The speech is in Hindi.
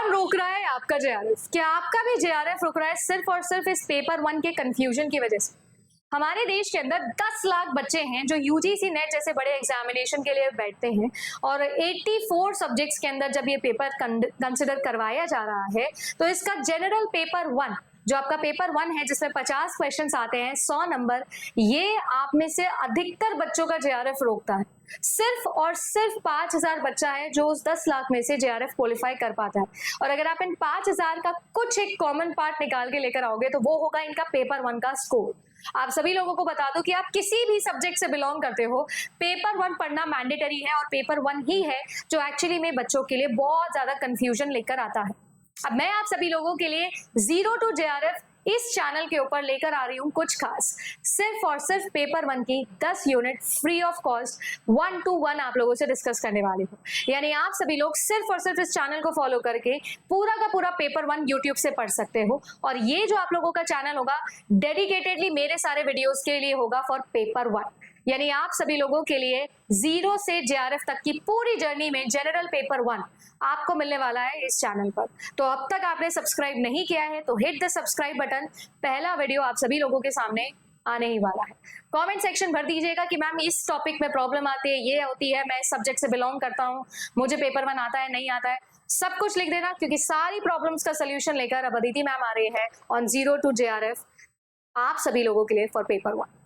कौन रोक रहा है आपका जेआरएफ? क्या आपका भी जेआरएफ रुक रहा है सिर्फ और सिर्फ इस पेपर वन के कंफ्यूजन की वजह से? हमारे देश के अंदर 10 लाख बच्चे हैं जो यूजीसी नेट जैसे बड़े एग्जामिनेशन के लिए बैठते हैं और 84 सब्जेक्ट्स के अंदर जब ये पेपर कंसिडर करवाया जा रहा है तो इसका जनरल पेपर वन, जो आपका पेपर वन है जिसमें 50 क्वेश्चंस आते हैं, 100 नंबर, ये आप में से अधिकतर बच्चों का जेआरएफ रोकता है। सिर्फ और सिर्फ 5000 बच्चा है जो उस 10 लाख में से जेआरएफ क्वालिफाई कर पाता है। और अगर आप इन 5000 का कुछ एक कॉमन पार्ट निकाल के लेकर आओगे तो वो होगा इनका पेपर वन का स्कोर। आप सभी लोगों को बता दो कि आप किसी भी सब्जेक्ट से बिलोंग करते हो, पेपर वन पढ़ना मैंडेटरी है और पेपर वन ही है जो एक्चुअली में बच्चों के लिए बहुत ज्यादा कंफ्यूजन लेकर आता है। अब मैं आप सभी लोगों के लिए जीरो टू जेआरएफ इस चैनल के ऊपर लेकर आ रही हूं कुछ खास, सिर्फ और सिर्फ पेपर वन की 10 unit free of cost 1 to 1 आप लोगों से डिस्कस करने वाली हूं। यानी आप सभी लोग सिर्फ और सिर्फ इस चैनल को फॉलो करके पूरा का पूरा पेपर वन यूट्यूब से पढ़ सकते हो। और ये जो आप लोगों का चैनल होगा डेडिकेटेडली मेरे सारे वीडियोस के लिए होगा फॉर पेपर वन। यानी आप सभी लोगों के लिए जीरो से जेआरएफ तक की पूरी जर्नी में जनरल पेपर वन आपको मिलने वाला है इस चैनल पर। तो अब तक आपने सब्सक्राइब नहीं किया है तो हिट द सब्सक्राइब बटन। पहला वीडियो आप सभी लोगों के सामने आने ही वाला है। कमेंट सेक्शन भर दीजिएगा कि मैम इस टॉपिक में प्रॉब्लम आती है, ये होती है, मैं इस सब्जेक्ट से बिलोंग करता हूँ, मुझे पेपर वन आता है नहीं आता है, सब कुछ लिख देना, क्योंकि सारी प्रॉब्लम्स का सोल्यूशन लेकर अब अदिति मैम आ रही है ऑन जीरो टू जेआरएफ आप सभी लोगों के लिए फॉर पेपर वन।